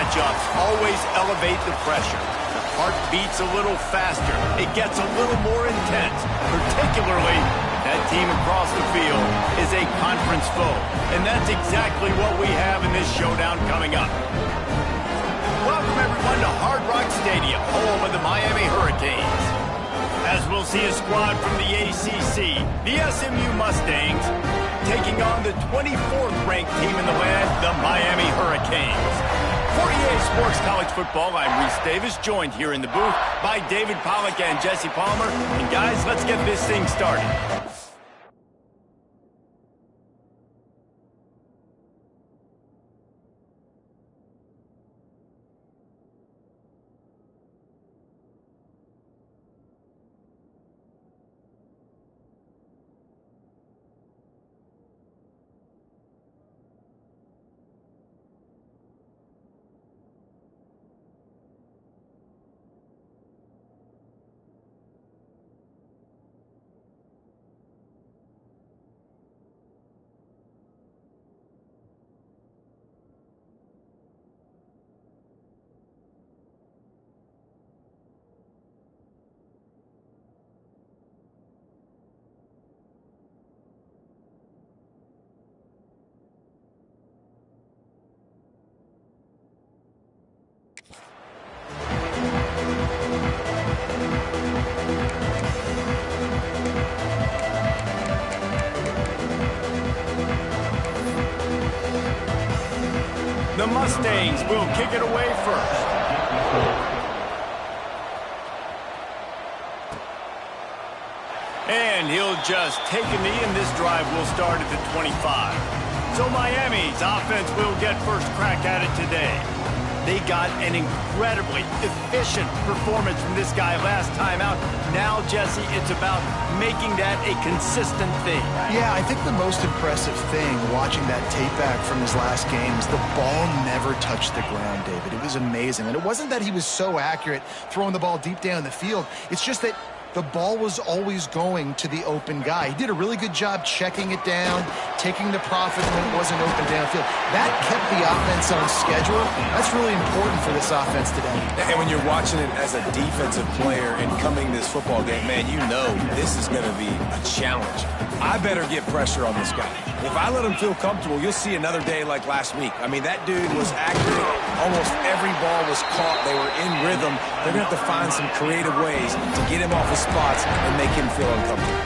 matchups always elevate the pressure. The heart beats a little faster. It gets a little more intense, particularly if that team across the field is a conference foe. And that's exactly what we have in this showdown coming up. Welcome, everyone, to Hard Rock Stadium, home of the Miami Hurricanes. As we'll see a squad from the ACC, the SMU Mustangs, taking on the 24th ranked team in the land, the Miami Hurricanes. For EA Sports College Football, I'm Reese Davis, joined here in the booth by David Pollack and Jesse Palmer. And guys, let's get this thing started. The Mustangs will kick it away first. And he'll just take a knee, and this drive will start at the 25. So Miami's offense will get first crack at it today. They got an incredibly efficient performance from this guy last time out. Now, Jesse, it's about making that a consistent thing. Yeah, I think the most impressive thing watching that tape back from his last game is the ball never touched the ground, David. It was amazing. And it wasn't that he was so accurate throwing the ball deep down the field. It's just that the ball was always going to the open guy. He did a really good job checking it down, taking the profit when it wasn't open downfield. That kept the offense on schedule. That's really important for this offense today. And when you're watching it as a defensive player and coming this football game, man, you know this is going to be a challenge. I better get pressure on this guy. If I let him feel comfortable, you'll see another day like last week. I mean, that dude was accurate. Almost every ball was caught. They were in rhythm. They're going to have to find some creative ways to get him off his spots and make him feel uncomfortable.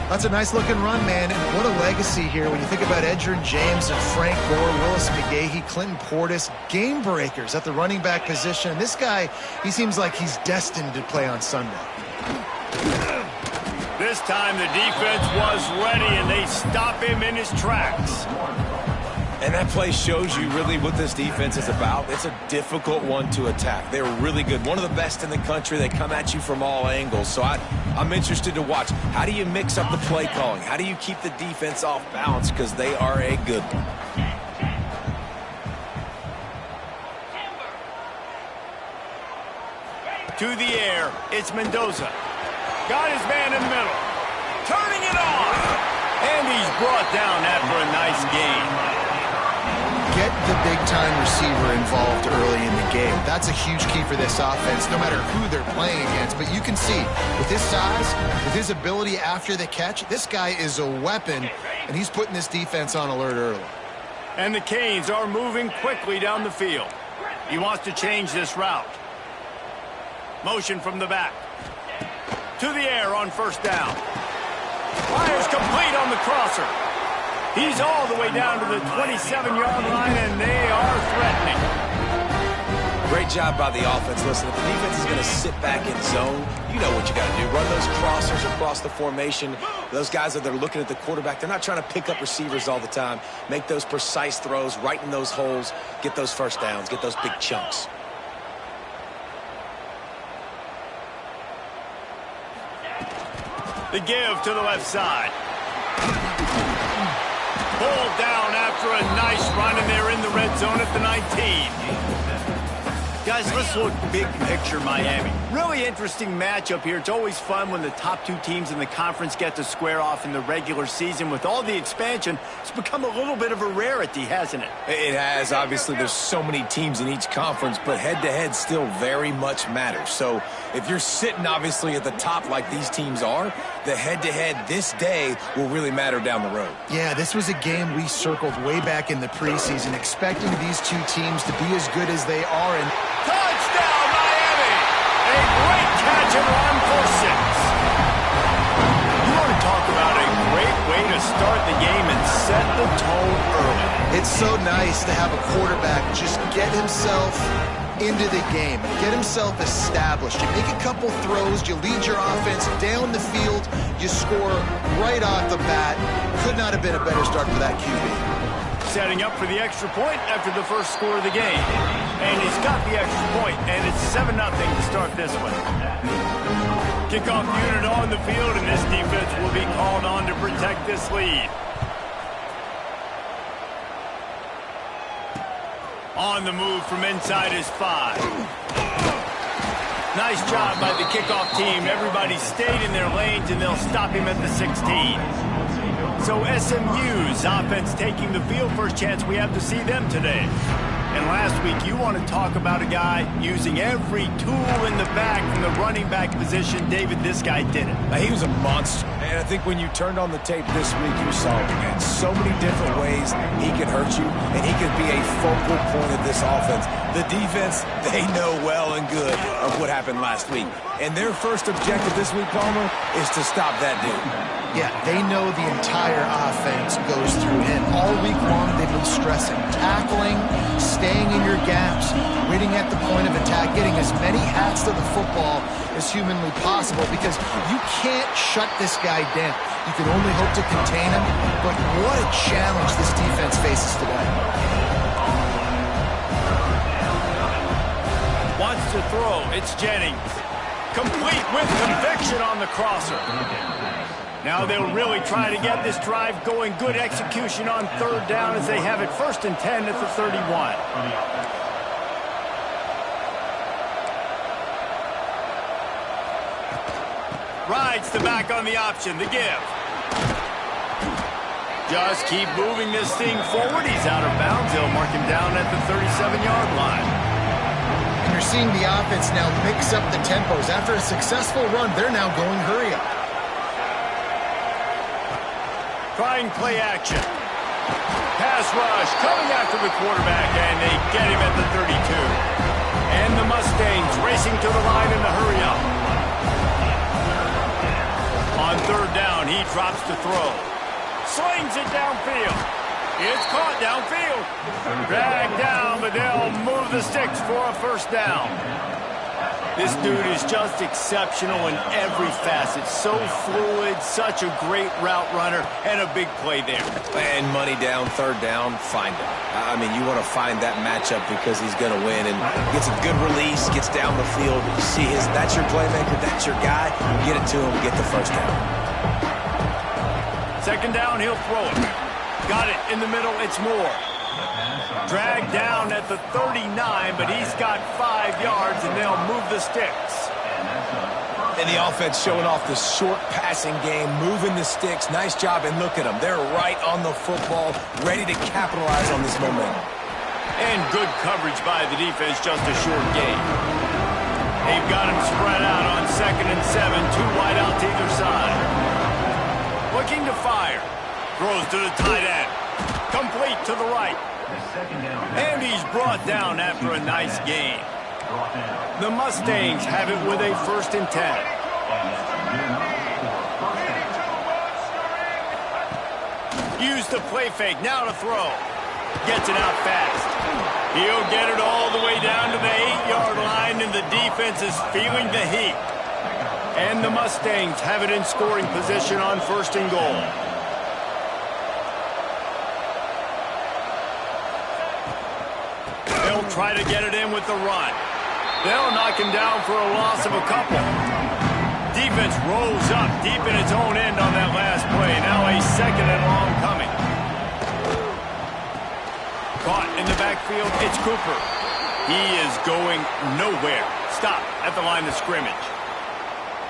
That's a nice-looking run, man, and what a legacy here when you think about Edgerrin James and Frank Gore, Willis McGahee, Clinton Portis, game breakers at the running back position. And this guy, he seems like he's destined to play on Sunday. This time the defense was ready, and they stop him in his tracks. And that play shows you really what this defense is about. It's a difficult one to attack. They're really good. One of the best in the country. They come at you from all angles. So I'm interested to watch. How do you mix up the play calling? How do you keep the defense off balance? Because they are a good one. To the air, it's Mendoza. Got his man in the middle. Turning it on. And he's brought down after a nice gain. Get the big-time receiver involved early in the game. That's a huge key for this offense, no matter who they're playing against. But you can see, with his size, with his ability after the catch, this guy is a weapon, and he's putting this defense on alert early. And the Canes are moving quickly down the field. He wants to change this route. Motion from the back. To the air on first down. Fires complete on the crosser. He's all the way down to the 27-yard line, and they are threatening. Great job by the offense. Listen, if the defense is going to sit back in zone, you know what you got to do. Run those crossers across the formation. Those guys that are looking at the quarterback, they're not trying to pick up receivers all the time. Make those precise throws, right in those holes, get those first downs, get those big chunks. The give to the left side. Pulled down after a nice run, and they're in the red zone at the 19. Guys, let's look big picture Miami. Really interesting matchup here. It's always fun when the top two teams in the conference get to square off in the regular season. With all the expansion, it's become a little bit of a rarity, hasn't it? It has. Obviously, there's so many teams in each conference, but head-to-head still very much matters. So if you're sitting, obviously, at the top like these teams are, the head-to-head this day will really matter down the road. Yeah, this was a game we circled way back in the preseason, expecting these two teams to be as good as they are. And touchdown, Miami! A great catch and run for 6. You want to talk about a great way to start the game and set the tone early. It's so nice to have a quarterback just get himself into the game, get himself established. You make a couple throws, you lead your offense down the field, you score right off the bat. Could not have been a better start for that QB. Setting up for the extra point after the first score of the game. And he's got the extra point, and it's 7-0 to start this one. Kickoff unit on the field, and this defense will be called on to protect this lead. On the move from inside his 5. Nice job by the kickoff team. Everybody stayed in their lanes, and they'll stop him at the 16. So SMU's offense taking the field. First chance we have to see them today. And last week, you want to talk about a guy using every tool in the back from the running back position. David, this guy did it. He was a monster. And I think when you turned on the tape this week, you saw him in so many different ways he can hurt you, and he can be a focal point of this offense. The defense, they know well and good of what happened last week. And their first objective this week, Palmer, is to stop that dude. Yeah, they know the entire offense goes through him. All week long, they've been stressing tackling, staying in your gaps, waiting at the point of attack, getting as many hats to the football as humanly possible, because you can't shut this guy down. You can only hope to contain him, but what a challenge this defense faces today. Wants to throw. It's Jennings. Complete with conviction on the crosser. Now they'll really try to get this drive going. Good execution on third down as they have it 1st and 10 at the 31. Rides the back on the option. The give. Just keep moving this thing forward. He's out of bounds. They'll mark him down at the 37-yard line. And you're seeing the offense now mix up the tempos. After a successful run, they're now going hurry up. Trying play action. Pass rush coming after the quarterback, and they get him at the 32. And the Mustangs racing to the line in the hurry up. On third down, he drops to throw. Slings it downfield. It's caught downfield. Dragged down, but they'll move the sticks for a first down. This dude is just exceptional in every facet. So fluid, such a great route runner, and a big play there. And money down, third down, find him. I mean, you want to find that matchup because he's going to win, and gets a good release, gets down the field. You see that's your playmaker, that's your guy. Get it to him, get the first down. Second down, he'll throw it. Got it in the middle, it's Moore. Dragged down at the 39, but he's got 5 yards, and they'll move the sticks. And the offense showing off the short passing game, moving the sticks. Nice job, and look at them. They're right on the football, ready to capitalize on this momentum. And good coverage by the defense, just a short gain. They've got him spread out on 2nd and 7, 2 wide out to either side. Looking to fire. Throws to the tight end. Complete to the right. And he's brought down after a nice gain. The Mustangs have it with a 1st and 10. Use the play fake, now to throw. Gets it out fast. He'll get it all the way down to the 8-yard line, and the defense is feeling the heat. And the Mustangs have it in scoring position on 1st and goal. They'll try to get it in with the run. They'll knock him down for a loss of a couple. Defense rolls up deep in its own end on that last play. Now a 2nd and long coming. Caught in the backfield, it's Cooper. He is going nowhere. Stop at the line of scrimmage.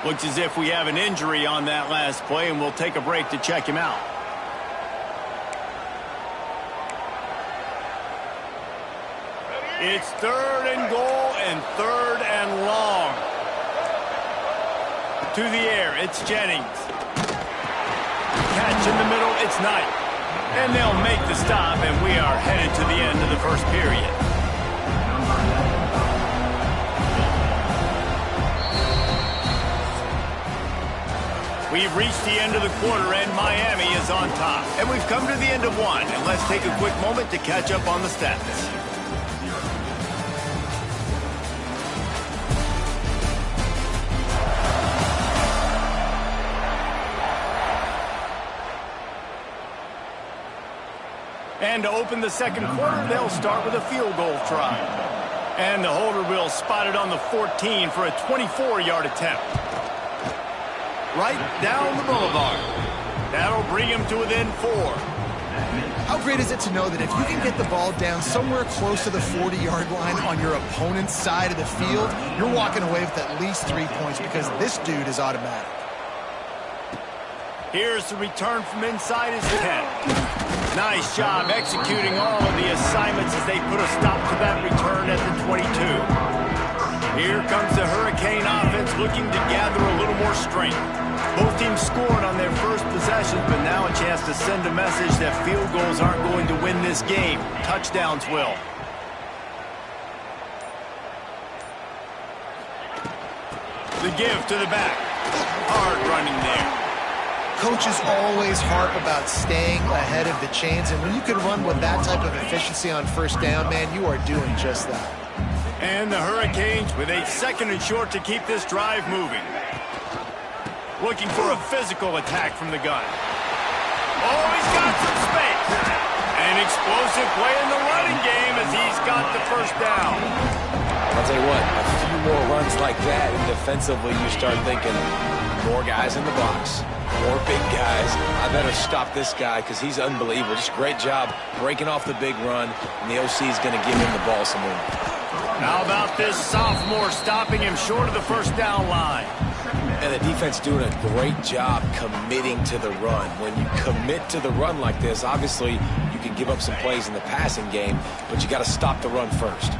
Looks as if we have an injury on that last play, and we'll take a break to check him out. It's 3rd and goal and 3rd and long. To the air, it's Jennings. Catch in the middle, it's Knight. And they'll make the stop, and we are headed to the end of the first period. We've reached the end of the quarter, and Miami is on top. And we've come to the end of one, and let's take a quick moment to catch up on the stats. And to open the second quarter, they'll start with a field goal try. And the holder will spot it on the 14 for a 24-yard attempt. Right down the boulevard. That'll bring him to within 4. How great is it to know that if you can get the ball down somewhere close to the 40-yard line on your opponent's side of the field, you're walking away with at least 3 points because this dude is automatic. Here's the return from inside his 10. Nice job executing all of the assignments as they put a stop to that return at the 22. Here comes the Hurricane offense looking to gather a little more strength. Both teams scored on their first possessions, but now a chance to send a message that field goals aren't going to win this game. Touchdowns will. The give to the back. Hard running there. Coaches always harp about staying ahead of the chains, and when you can run with that type of efficiency on first down, man, you are doing just that. And the Hurricanes with a 2nd and short to keep this drive moving. Looking for a physical attack from the gun. Oh, he's got some space. An explosive play in the running game as he's got the first down. I'll tell you what, a few more runs like that, and defensively you start thinking more guys in the box. More big guys. I better stop this guy because he's unbelievable. Just a great job breaking off the big run, and the OC is going to give him the ball some more. How about this sophomore stopping him short of the first down line? And the defense doing a great job committing to the run. When you commit to the run like this, obviously you can give up some plays in the passing game, but you got to stop the run first.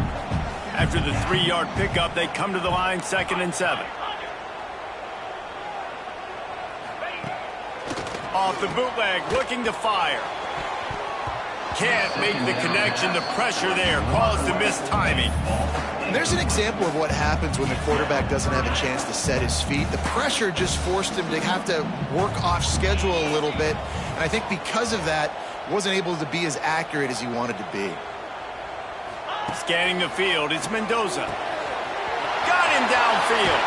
After the 3-yard pickup, they come to the line 2nd and 7. Off the bootleg, looking to fire. Can't make the connection. The pressure there caused the missed timing. And there's an example of what happens when the quarterback doesn't have a chance to set his feet. The pressure just forced him to have to work off schedule a little bit. And I think because of that, wasn't able to be as accurate as he wanted to be. Scanning the field, it's Mendoza. Got him downfield.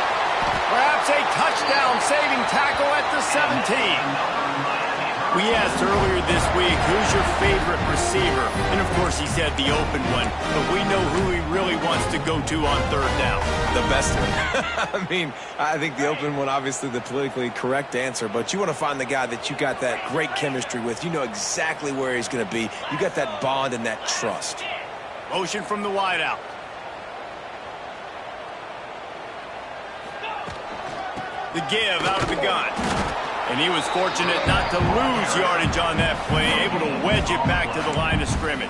Perhaps a touchdown-saving tackle at the 17. We asked earlier this week, who's your favorite receiver? And, of course, he said the open one. But we know who he really wants to go to on 3rd down. The best one. I mean, I think the open one, obviously the politically correct answer. But you want to find the guy that you got that great chemistry with. You know exactly where he's going to be. You got that bond and that trust. Motion from the wideout. The give out of the gun. And he was fortunate not to lose yardage on that play, able to wedge it back to the line of scrimmage.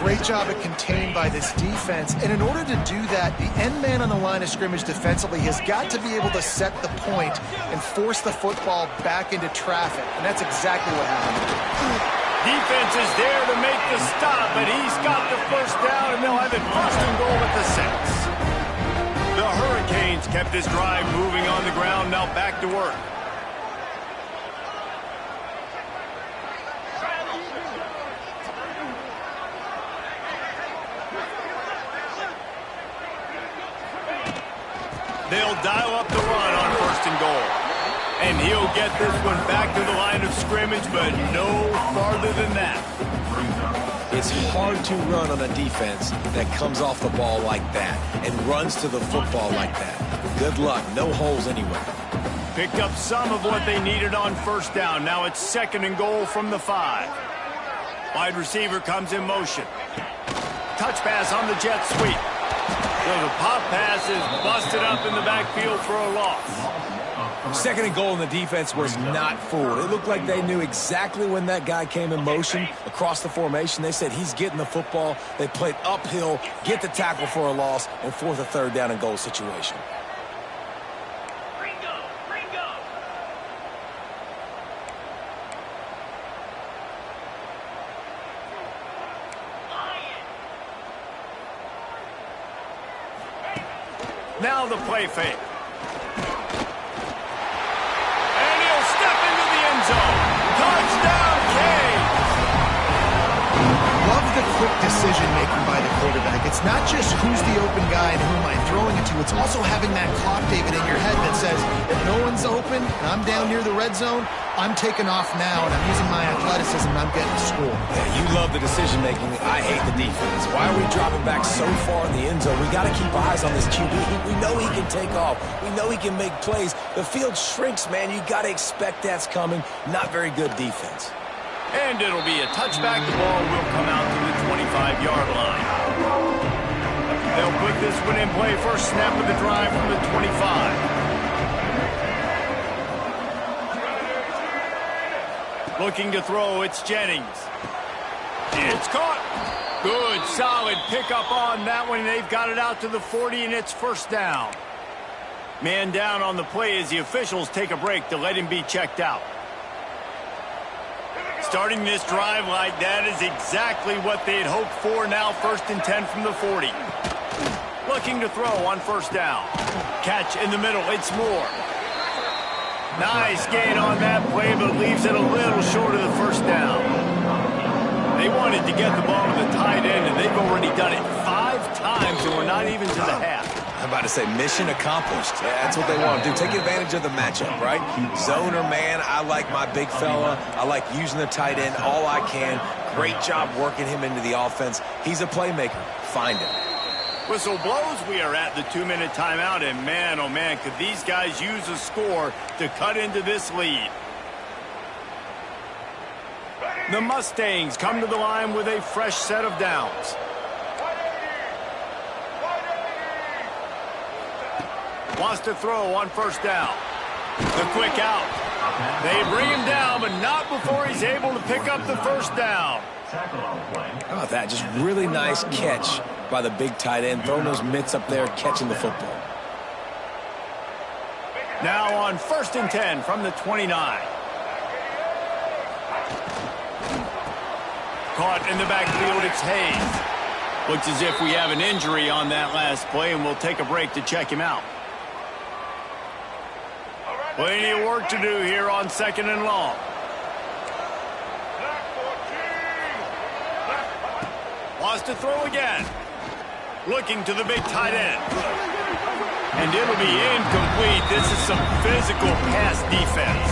Great job at contained by this defense. And in order to do that, the end man on the line of scrimmage defensively has got to be able to set the point and force the football back into traffic. And that's exactly what happened. Defense is there to make the stop, but he's got the first down, and they'll have it 1st and goal at the 6. The Hurricanes kept this drive moving on the ground, now back to work. They'll dial up the run on 1st and goal. And he'll get this one back to the line of scrimmage, but no farther than that. It's hard to run on a defense that comes off the ball like that and runs to the football like that. Good luck. No holes anywhere. Picked up some of what they needed on 1st down. Now it's 2nd and goal from the 5. Wide receiver comes in motion. touch pass on the jet sweep. So the pop pass is busted up in the backfield for a loss. Second and goal, and the defense was not fooled. It looked like they knew exactly when that guy came in motion across the formation. They said he's getting the football. They played uphill, get the tackle for a loss, and force a third down and goal situation. Now the play fake. And he'll step into the end zone. Touchdown, Kane! Love the quick decision-making by the quarterback. It's not just who's the open guy and who am I throwing it to. It's also having that clock, David, in your head that says, if no one's open and I'm down near the red zone, I'm taking off now, and I'm using my athleticism, and I'm getting a score. Yeah, you love the decision-making. I hate the defense. Why are we dropping back so far in the end zone? We got to keep eyes on this QB. We know he can take off. We know he can make plays. The field shrinks, man. You got to expect that's coming. Not very good defense. And it'll be a touchback. The ball will come out to the 25-yard line. They'll put this one in play. First snap of the drive from the 25. Looking to throw, it's Jennings. It's caught. Good, solid pickup on that one. They've got it out to the 40, and it's first down. Man down on the play as the officials take a break to let him be checked out. Starting this drive like that is exactly what they'd hoped for. Now first and 10 from the 40. Looking to throw on first down. Catch in the middle, it's Moore. Nice gain on that play, but leaves it a little short of the first down. They wanted to get the ball to the tight end, and they've already done it 5 times, and we're not even to the half. I'm about to say mission accomplished. Yeah, that's what they want to do. Take advantage of the matchup, right? Zone or man, I like my big fella. I like using the tight end all I can. Great job working him into the offense. He's a playmaker. Find him. Whistle blows. We are at the 2-minute timeout, and man, oh man, could these guys use a score to cut into this lead. The Mustangs come to the line with a fresh set of downs. Wants to throw on first down. The quick out. They bring him down, but not before he's able to pick up the first down. How about that? Just really nice catch by the big tight end, throwing those mitts up there, catching the football. Now on first and 10 from the 29. Caught in the backfield, it's Hayes. Looks as if we have an injury on that last play, and we'll take a break to check him out. Plenty of work to do here on second and long. Wants to throw again. Looking to the big tight end. And it'll be incomplete. This is some physical pass defense.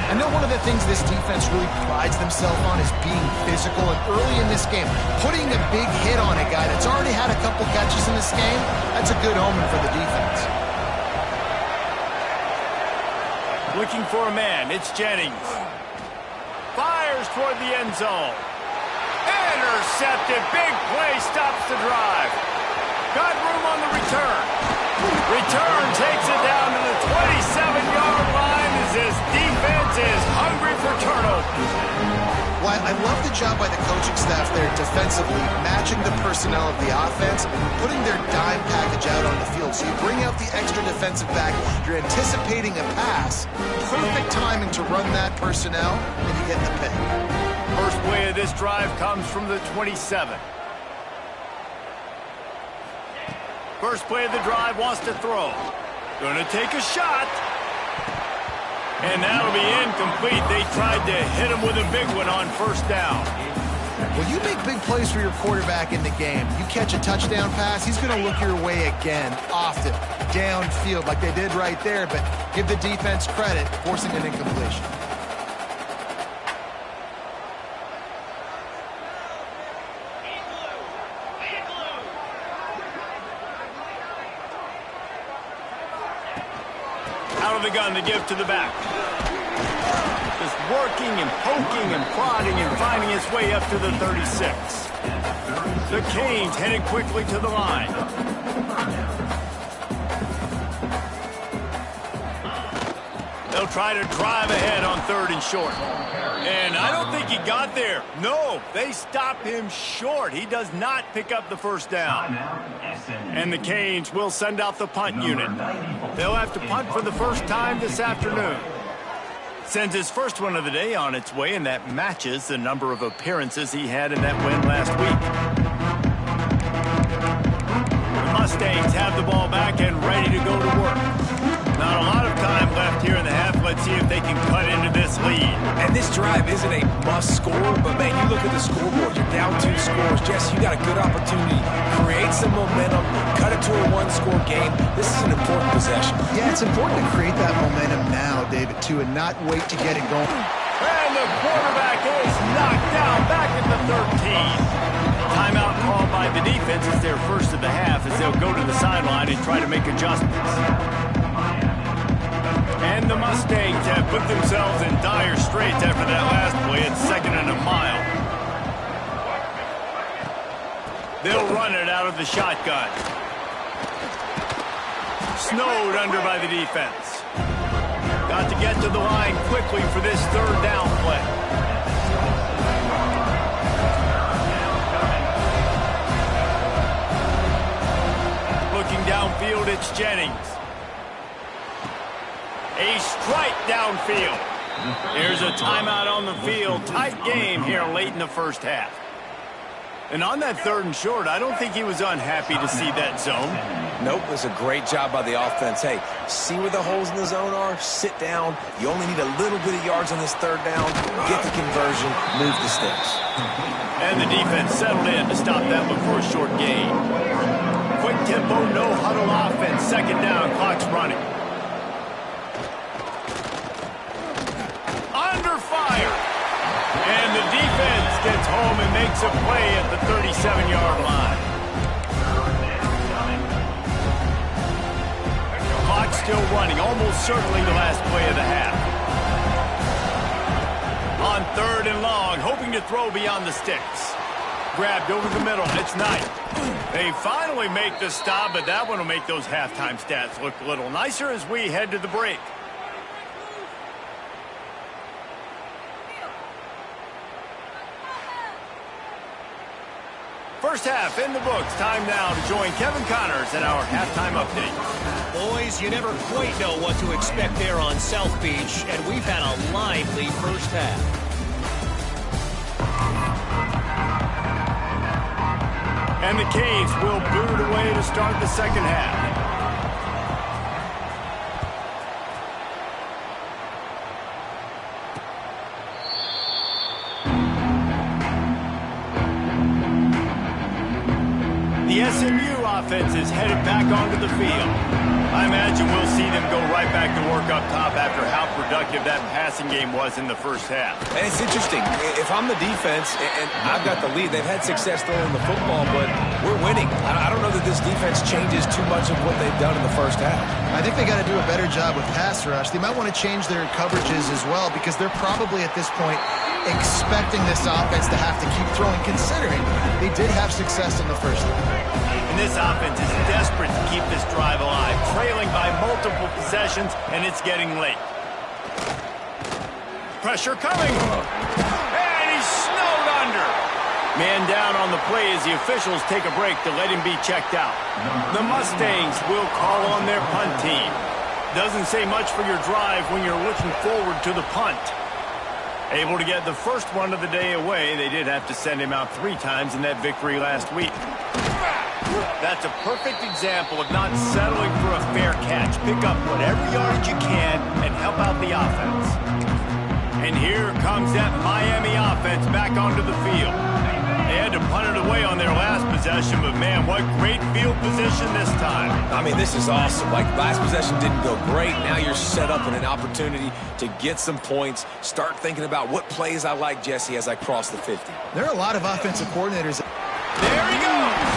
I know one of the things this defense really prides themselves on is being physical, and early in this game, putting a big hit on a guy that's already had a couple catches in this game, that's a good omen for the defense. Looking for a man, it's Jennings. Fires toward the end zone. Intercepted, big play, stops the drive. Got room on the return. Return takes it down to the 27-yard line as this defense is hungry for turnovers. Well, I love the job by the coaching staff there defensively, matching the personnel of the offense, putting their dime package out on the field. So you bring out the extra defensive back, you're anticipating a pass, perfect timing to run that personnel, and you get the pick. First play of this drive comes from the 27. First play of the drive, wants to throw. Gonna take a shot. And that'll be incomplete. They tried to hit him with a big one on first down. When you make big plays for your quarterback in the game, you catch a touchdown pass, he's going to look your way again, often, downfield like they did right there, but give the defense credit, forcing an incompletion. Out of the gun to give to the back. Just working and poking and prodding and finding his way up to the 36. The Canes headed quickly to the line. They'll try to drive ahead on 3rd and short. And I don't think he got there. No, they stopped him short. He does not pick up the first down. And the Canes will send out the punt unit. They'll have to punt for the first time this afternoon. Sends his first one of the day on its way, and that matches the number of appearances he had in that win last week. The Mustangs have the ball back and ready to go to work. Not a lot of time left here in the half. Let's see if they can cut into this lead. And this drive isn't a must score, but man, you look at the scoreboard. You're down 2 scores. Jesse, you got a good opportunity. Create some momentum. Cut it to a 1-score game. This is an important possession. Yeah, it's important to create that momentum now, David, too, and not wait to get it going. And the quarterback is knocked down back at the 13. Timeout called by the defense is their first of the half as they'll go to the sideline and try to make adjustments. And the Mustangs have put themselves in dire straits after that last play at 2nd and a mile. They'll run it out of the shotgun. Snowed under by the defense. Got to get to the line quickly for this 3rd down play. Looking downfield, it's Jennings. A strike downfield. Here's a timeout on the field. Tight game here late in the first half. And on that 3rd and short, I don't think he was unhappy to see that zone. Nope, it was a great job by the offense. Hey, see where the holes in the zone are? Sit down. You only need a little bit of yards on this 3rd down. Get the conversion. Move the sticks. And the defense settled in to stop that one for a short gain. Quick tempo, no huddle offense. 2nd down, clock's running. Under fire. And the defense gets home and makes a play at the 37-yard line. Clock still running, almost circling the last play of the half. On 3rd and long, hoping to throw beyond the sticks. Grabbed over the middle, it's Knight. They finally make the stop, but that one will make those halftime stats look a little nicer as we head to the break. First half in the books. Time now to join Kevin Connors in our halftime update. Boys, you never quite know what to expect there on South Beach, and we've had a lively first half. And the Canes will boot it away to start the second half. The SMU offense is headed back onto the field. I imagine we'll see them go right back to work up top after how productive that passing game was in the first half. And it's interesting. If I'm the defense and I've got the lead, they've had success throwing the football, but we're winning. I don't know that this defense changes too much of what they've done in the first half. I think they got to do a better job with pass rush. They might want to change their coverages as well because they're probably at this point expecting this offense to have to keep throwing, considering they did have success in the first half. And this offense is desperate to keep this drive alive, trailing by multiple possessions, and it's getting late. Pressure coming. And he's snowed under. Man down on the play as the officials take a break to let him be checked out. The Mustangs will call on their punt team. Doesn't say much for your drive when you're looking forward to the punt. Able to get the first one of the day away, they did have to send him out 3 times in that victory last week. That's a perfect example of not settling for a fair catch. Pick up whatever yardage you can and help out the offense. And here comes that Miami offense back onto the field. They had to punt it away on their last possession, but man, what great field position this time. I mean, this is awesome. Like, last possession didn't go great. Now you're set up in an opportunity to get some points. Start thinking about what plays I like, Jesse, as I cross the 50. There are a lot of offensive coordinators. There he goes.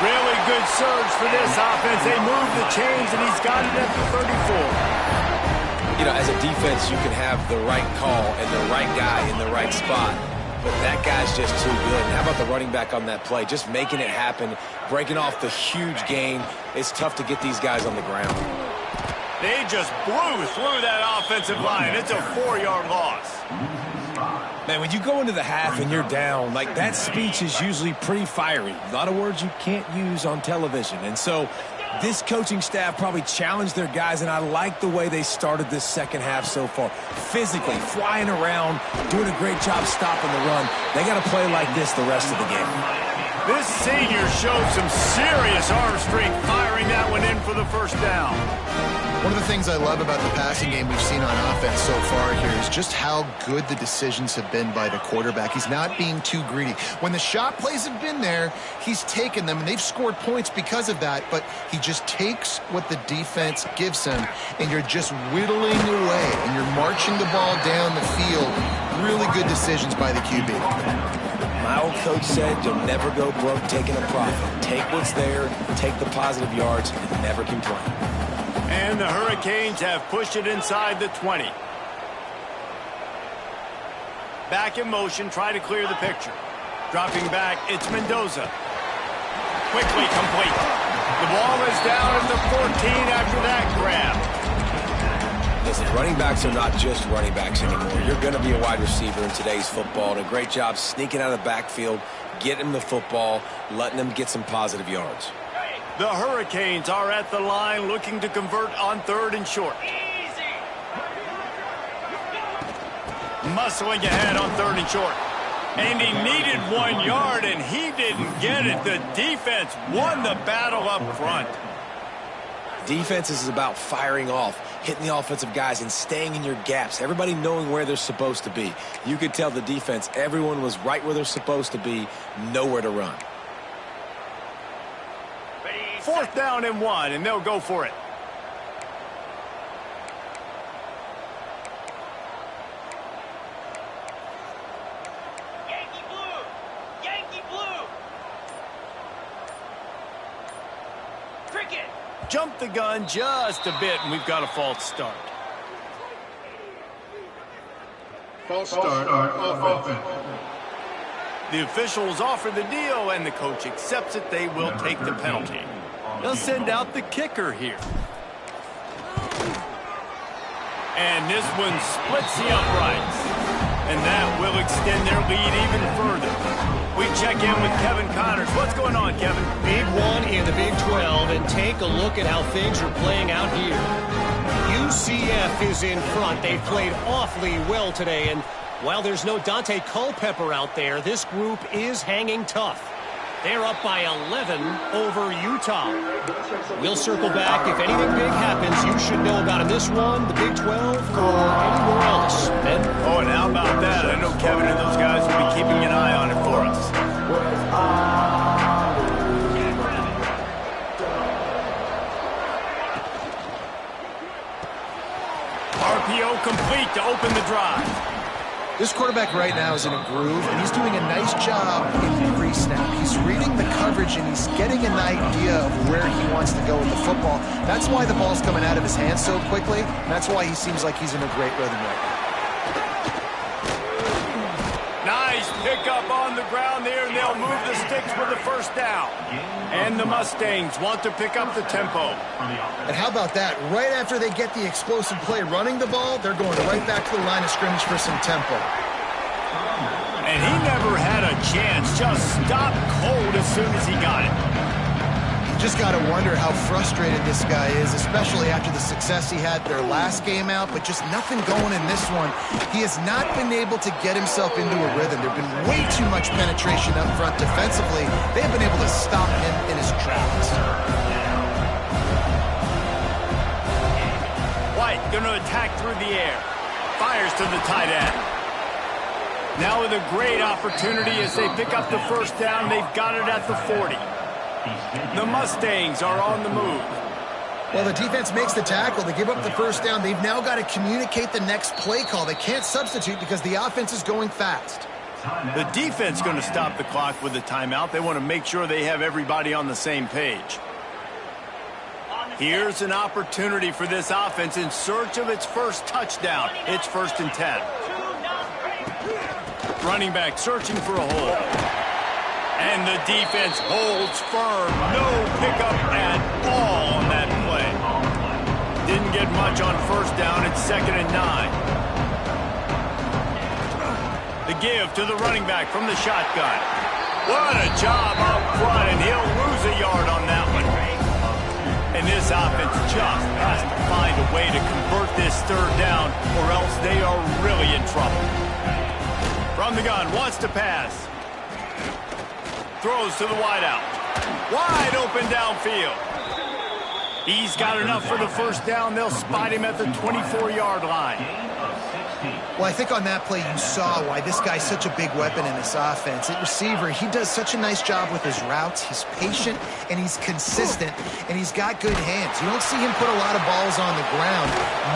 Really good surge for this offense. They move the chains, and he's got it at the 34. You know, as a defense, you can have the right call and the right guy in the right spot. but that guy's just too good. And how about the running back on that play? Just making it happen, breaking off the huge gain. It's tough to get these guys on the ground. They just blew through that offensive line. It's a 4-yard loss. Man, when you go into the half and you're down, like that speech is usually pretty fiery. A lot of words you can't use on television. And so this coaching staff probably challenged their guys, and I like the way they started this second half so far. Physically, flying around, doing a great job stopping the run. They got to play like this the rest of the game. This senior showed some serious arm strength, firing that one in for the first down. One of the things I love about the passing game we've seen on offense so far here is just how good the decisions have been by the quarterback. He's not being too greedy. When the shot plays have been there, he's taken them, and they've scored points because of that, but he just takes what the defense gives him, and you're just whittling away, and you're marching the ball down the field. Really good decisions by the QB. My old coach said you'll never go broke taking a profit. Take what's there, take the positive yards, and never complain. And the Hurricanes have pushed it inside the 20. Back in motion, try to clear the picture. Dropping back, it's Mendoza. Quickly complete. The ball is down at the 14 after that grab. Listen, running backs are not just running backs anymore. You're going to be a wide receiver in today's football. And a great job sneaking out of the backfield, getting them the football, letting them get some positive yards. The Hurricanes are at the line looking to convert on 3rd and short. Muscling ahead on 3rd and short. And he needed 1 yard, and he didn't get it. The defense won the battle up front. Defense is about firing off, hitting the offensive guys, and staying in your gaps. Everybody knowing where they're supposed to be. You could tell the defense, everyone was right where they're supposed to be, nowhere to run. 4th down and 1, and they'll go for it. Yankee blue! Yankee blue! Cricket! Jumped the gun just a bit, and we've got a false start. False start on offense. The officials offer the deal, and the coach accepts it. They will take the penalty. They'll send out the kicker here. And this one splits the uprights. And that will extend their lead even further. We check in with Kevin Connors. What's going on, Kevin? Big one in the Big 12, and take a look at how things are playing out here. UCF is in front. They've played awfully well today, and while there's no Dante Culpepper out there, this group is hanging tough. They're up by 11 over Utah. We'll circle back. If anything big happens, you should know about in this one, the Big 12, or anywhere else. Ben? Oh, and how about that? I know Kevin and those guys will be keeping an eye on it for us. RPO complete to open the drive. This quarterback right now is in a groove, and he's doing a nice job in pre-snap. He's reading the coverage, and he's getting an idea of where he wants to go with the football. That's why the ball's coming out of his hands so quickly, and that's why he seems like he's in a great rhythm right now. Nice pickup on the ground there, and they'll move the sticks for the first down. And the Mustangs want to pick up the tempo. And how about that? Right after they get the explosive play running the ball, they're going right back to the line of scrimmage for some tempo. And he never had a chance. Just stopped cold as soon as he got it. Just got to wonder how frustrated this guy is, especially after the success he had their last game out, but just nothing going in this one. He has not been able to get himself into a rhythm. There have been way too much penetration up front defensively. They have been able to stop him in his tracks. White going to attack through the air. Fires to the tight end. Now with a great opportunity as they pick up the first down. They've got it at the 40. The Mustangs are on the move. Well, the defense makes the tackle. They give up the first down. They've now got to communicate the next play call. They can't substitute because the offense is going fast. The defense going to stop the clock with a timeout. They want to make sure they have everybody on the same page. Here's an opportunity for this offense in search of its first touchdown. It's 1st and 10. Running back searching for a hole. And the defense holds firm. No pickup at all on that play. Didn't get much on first down. It's 2nd and 9. The give to the running back from the shotgun. What a job up front, and he'll lose a yard on that one. And this offense just has to find a way to convert this 3rd down, or else they are really in trouble. From the gun, wants to pass. Throws to the wideout. Wide open downfield. He's got enough for the 1st down. They'll spot him at the 24-yard line. Well, I think on that play you saw why this guy's such a big weapon in this offense. At receiver, he does such a nice job with his routes. He's patient, and he's consistent, and he's got good hands. You don't see him put a lot of balls on the ground.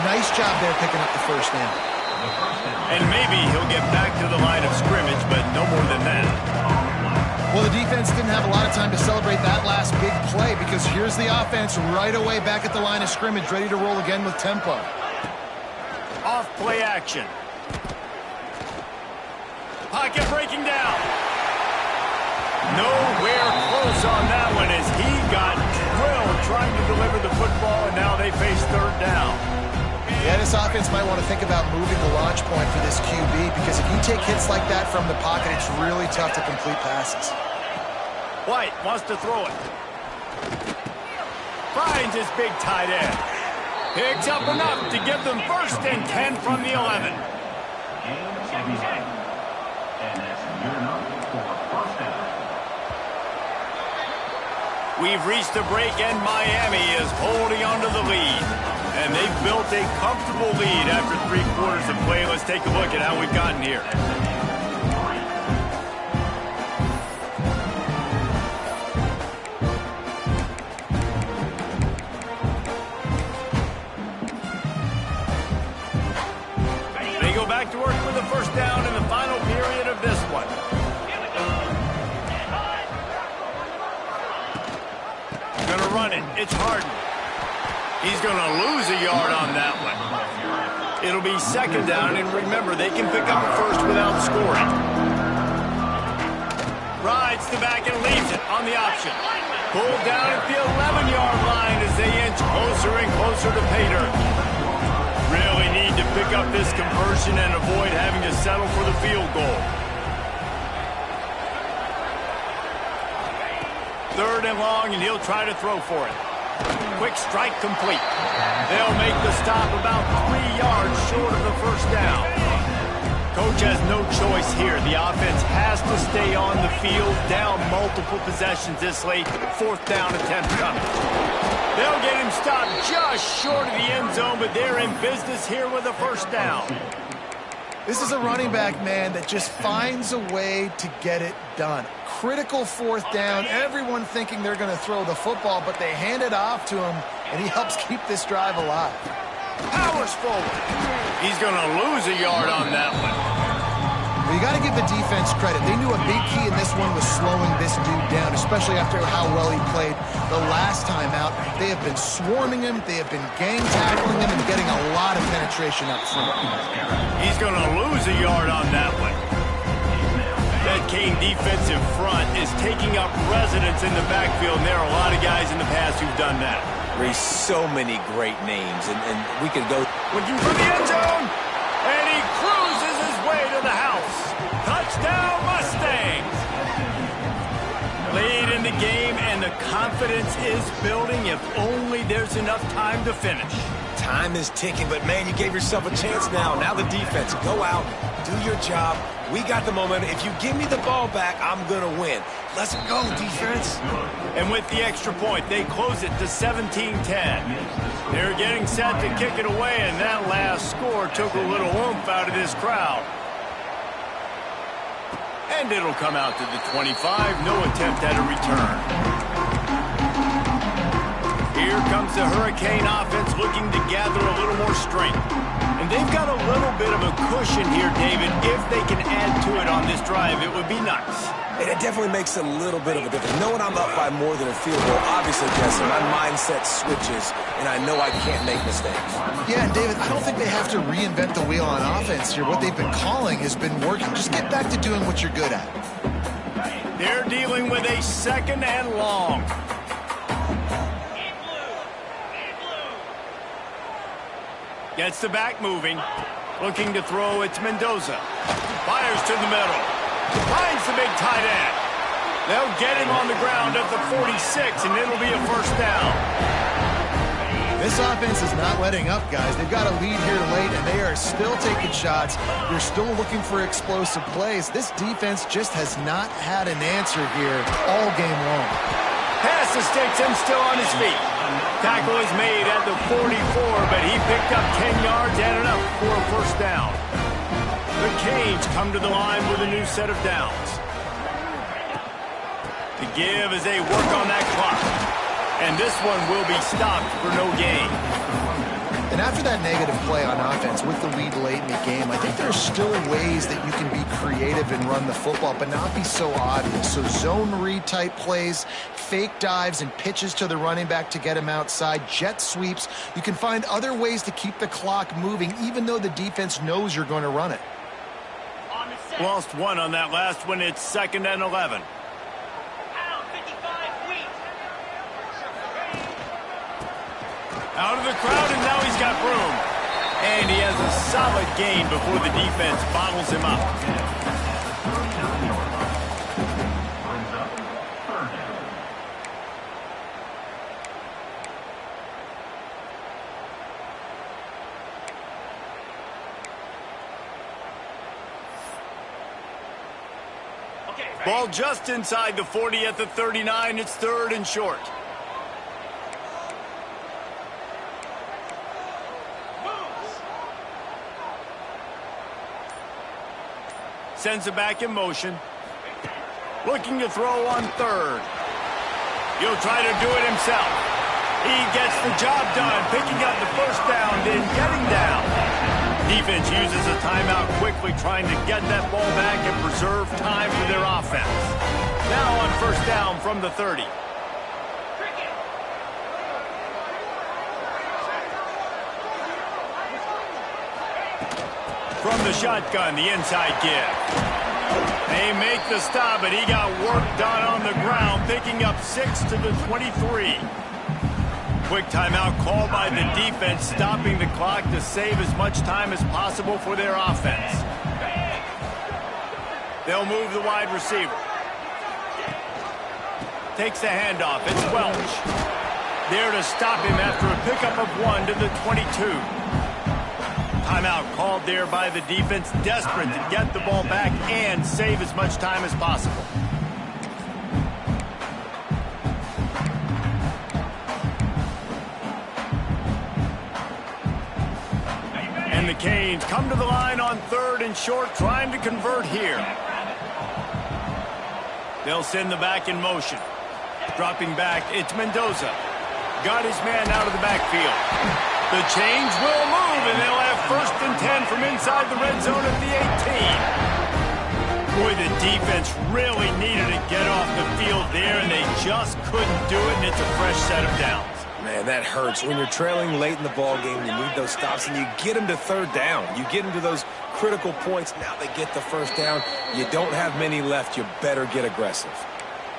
Nice job there picking up the 1st down. And maybe he'll get back to the line of scrimmage, but no more than that. Well, the defense didn't have a lot of time to celebrate that last big play because here's the offense right away back at the line of scrimmage, ready to roll again with tempo. Off play action. Pocket breaking down. Nowhere close on that one as he got drilled trying to deliver the football, and now they face 3rd down. Yeah, this offense might want to think about moving the launch point for this QB because if you take hits like that from the pocket, it's really tough to complete passes. White wants to throw it. Finds his big tight end. Picks up enough to give them 1st and 10 from the 11. We've reached the break, and Miami is holding on to the lead. And they've built a comfortable lead after 3 quarters of play. Let's take a look at how we've gotten here. They go back to work with the 1st down in the final period of this one. Gonna run it. It's Harden. He's going to lose a yard on that one. It'll be 2nd down, and remember, they can pick up a 1st without scoring. Rides the back and leaves it on the option. Pulled down at the 11-yard line as they inch closer and closer to pay dirt. Really need to pick up this conversion and avoid having to settle for the field goal. 3rd and long, and he'll try to throw for it. Quick strike complete. They'll make the stop about 3 yards short of the 1st down. Coach has no choice here. The offense has to stay on the field, down multiple possessions this late. 4th down attempt coming. They'll get him stopped just short of the end zone, but they're in business here with a 1st down. This is a running back, man, that just finds a way to get it done. Critical 4th down, everyone thinking they're going to throw the football, but they hand it off to him, and he helps keep this drive alive. Powers forward. He's going to lose a yard on that one. Well, you got to give the defense credit. They knew a big key in this one was slowing this dude down, especially after how well he played the last time out. They have been swarming him, they have been gang tackling him, and getting a lot of penetration up front. He's going to lose a yard on that one. That Kane defensive front is taking up residence in the backfield, and there are a lot of guys in the past who've done that. There's so many great names, and we could go. Looking for the end zone, and he cruises his way to the house. Touchdown, Mustangs! Late in the game, and the confidence is building if only there's enough time to finish. Time is ticking, but, man, you gave yourself a chance now. Now the defense, go out, do your job. We got the momentum. If you give me the ball back, I'm going to win. Let's go, defense. And with the extra point, they close it to 17-10. They're getting set to kick it away, and that last score took a little oomph out of this crowd. And it'll come out to the 25. No attempt at a return. Here here comes the Hurricane offense looking to gather a little more strength. And they've got a little bit of a cushion here, David. If they can add to it on this drive, it would be nice. It definitely makes a little bit of a difference. Knowing I'm up by more than a field goal, obviously, Jesse, my mindset switches, and I know I can't make mistakes. Yeah, and David, I don't think they have to reinvent the wheel on offense here. What they've been calling has been working. Just get back to doing what you're good at. They're dealing with a second and long. Gets the back moving. Looking to throw, it's Mendoza. Fires to the middle. Finds the big tight end. They'll get him on the ground at the 46, and it'll be a first down. This offense is not letting up, guys. They've got a lead here late, and they are still taking shots. They're still looking for explosive plays. This defense just has not had an answer here all game long. Pass to sticks him still on his feet. Tackle is made at the 44, but he picked up 10 yards and enough for a first down. The Canes come to the line with a new set of downs. The give as they work on that clock. And this one will be stopped for no gain. And after that negative play on offense with the lead late in the game, I think there's still ways that you can be creative and run the football, but not be so obvious. So zone read type plays, fake dives and pitches to the running back to get him outside, jet sweeps. You can find other ways to keep the clock moving, even though the defense knows you're going to run it. Lost one on that last one. It's 2nd and 11. Out of the crowd, and now he's got room. And he has a solid gain before the defense bottles him up. Ball just inside the 40 at the 39. It's 3rd and short. Sends it back in motion. Looking to throw on 3rd. He'll try to do it himself. He gets the job done, picking up the first down, then getting down. Defense uses a timeout quickly, trying to get that ball back and preserve time for their offense. Now on first down from the 30. From the shotgun, the inside give. They make the stop, but he got work done on the ground, picking up 6 to the 23. Quick timeout called by the defense, stopping the clock to save as much time as possible for their offense. They'll move the wide receiver. Takes the handoff. It's Welch. There to stop him after a pickup of 1 to the 22. Timeout called there by the defense, desperate to get the ball back and save as much time as possible. And the Canes come to the line on 3rd and short, trying to convert here. They'll send the back in motion. Dropping back, it's Mendoza. Got his man out of the backfield. The change will move, and they'll have 1st and 10 from inside the red zone at the 18. Boy, the defense really needed to get off the field there, and they just couldn't do it, and it's a fresh set of downs. Man, that hurts. When you're trailing late in the ball game, you need those stops, and you get them to 3rd down. You get them to those critical points. Now they get the first down. You don't have many left. You better get aggressive.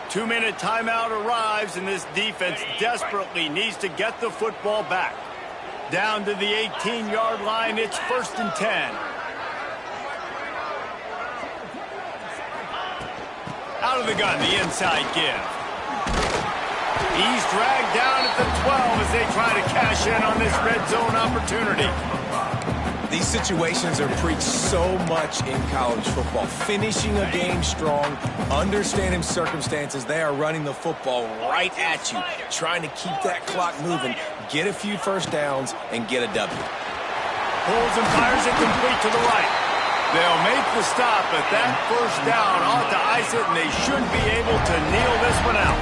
2-minute timeout arrives, and this defense desperately needs to get the football back. Down to the 18-yard line, it's 1st and 10. Out of the gun, the inside give. He's dragged down at the 12 as they try to cash in on this red zone opportunity. These situations are preached so much in college football. Finishing a game strong, understanding circumstances. They are running the football right at you, trying to keep that clock moving, get a few first downs, and get a W. Pulls and fires it complete to the right. They'll make the stop, but that first down ought to ice it, and they should be able to kneel this one out.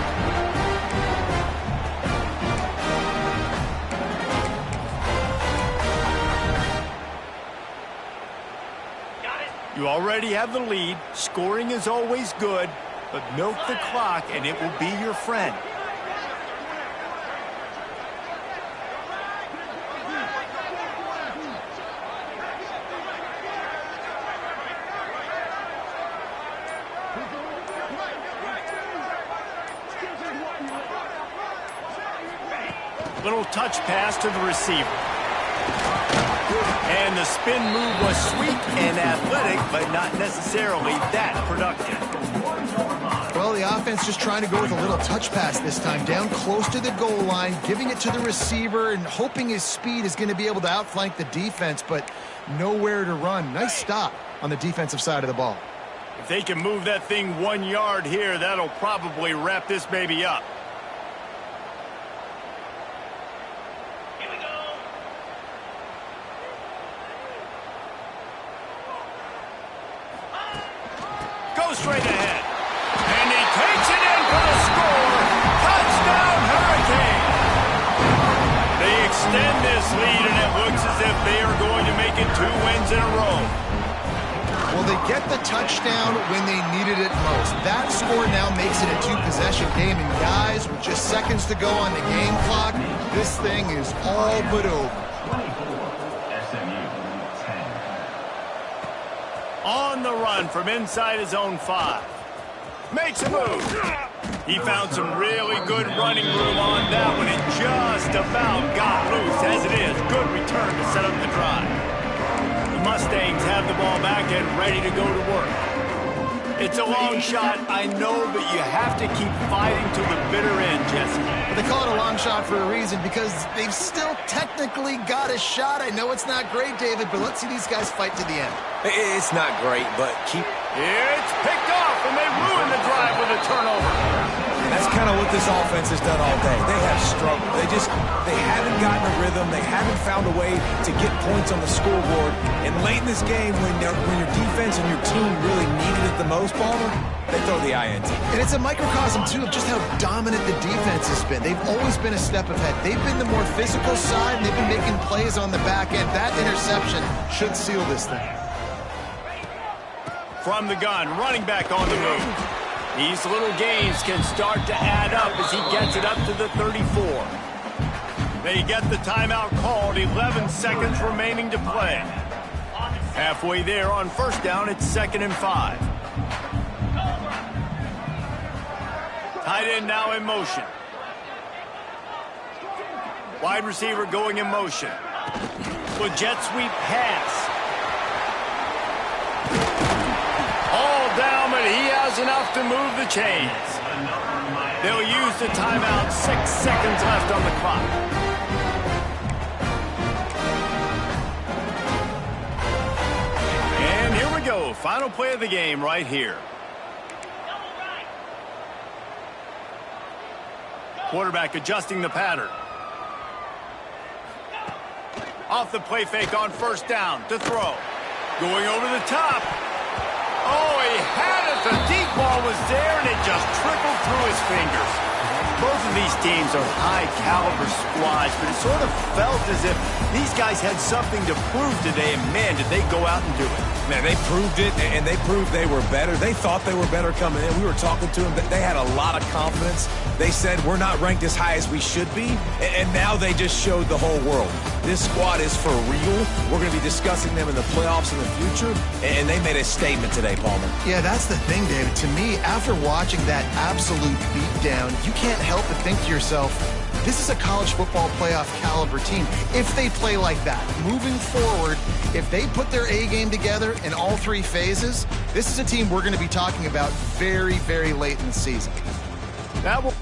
You already have the lead. Scoring is always good, but milk the clock and it will be your friend. Little touch pass to the receiver. And the spin move was sweet and athletic, but not necessarily that productive. Well, the offense just trying to go with a little touch pass this time. Down close to the goal line, giving it to the receiver and hoping his speed is going to be able to outflank the defense, but nowhere to run. Nice stop on the defensive side of the ball. If they can move that thing 1 yard here, that'll probably wrap this baby up. Straight ahead. And he takes it in for the score. Touchdown, Hurricane. They extend this lead, and it looks as if they are going to make it 2 wins in a row. Well, they get the touchdown when they needed it most. That score now makes it a 2-possession game. And guys, with just seconds to go on the game clock, this thing is all but over. On the run from inside his own 5. Makes a move. He found some really good running room on that one and just about got loose. As it is, good return to set up the drive. The Mustangs have the ball back and ready to go to work. It's a long shot, I know, but you have to keep fighting to the bitter end, Jesse. They call it a long shot for a reason because they've still technically got a shot. I know it's not great, David, but let's see these guys fight to the end. It's not great, but keep... It's picked off, and they ruin the drive with a turnover. That's kind of what this offense has done all day. They have struggled. They haven't gotten a rhythm. They haven't found a way to get points on the scoreboard. And late in this game, when your defense and your team really needed it the most, Palmer, they throw the INT. And it's a microcosm, too, of just how dominant the defense has been. They've always been a step ahead. They've been the more physical side, and they've been making plays on the back end. That interception should seal this thing. From the gun, running back on the move. These little gains can start to add up as he gets it up to the 34. They get the timeout called, 11 seconds remaining to play. Halfway there on first down, it's 2nd and 5. Tight end now in motion. Wide receiver going in motion. With jet sweep pass. All down, but he has enough to move the chains. They'll use the timeout. 6 seconds left on the clock. And here we go. Final play of the game right here. Quarterback adjusting the pattern. Off the play fake on first down to throw. Going over the top. Oh, he had it. The deep ball was there, and it just trickled through his fingers. Both of these teams are high-caliber squads, but it sort of felt as if these guys had something to prove today, and, man, did they go out and do it. Man, they proved it, and they proved they were better. They thought they were better coming in. We were talking to them. They had a lot of confidence. They said, we're not ranked as high as we should be, and now they just showed the whole world. This squad is for real. We're going to be discussing them in the playoffs in the future, and they made a statement today, Palmer. Yeah, that's the thing, David. To me, after watching that absolute beatdown, you can't help but think to yourself, this is a college football playoff caliber team. If they play like that, moving forward, if they put their A game together in all 3 phases, this is a team we're going to be talking about very, very late in the season. That will...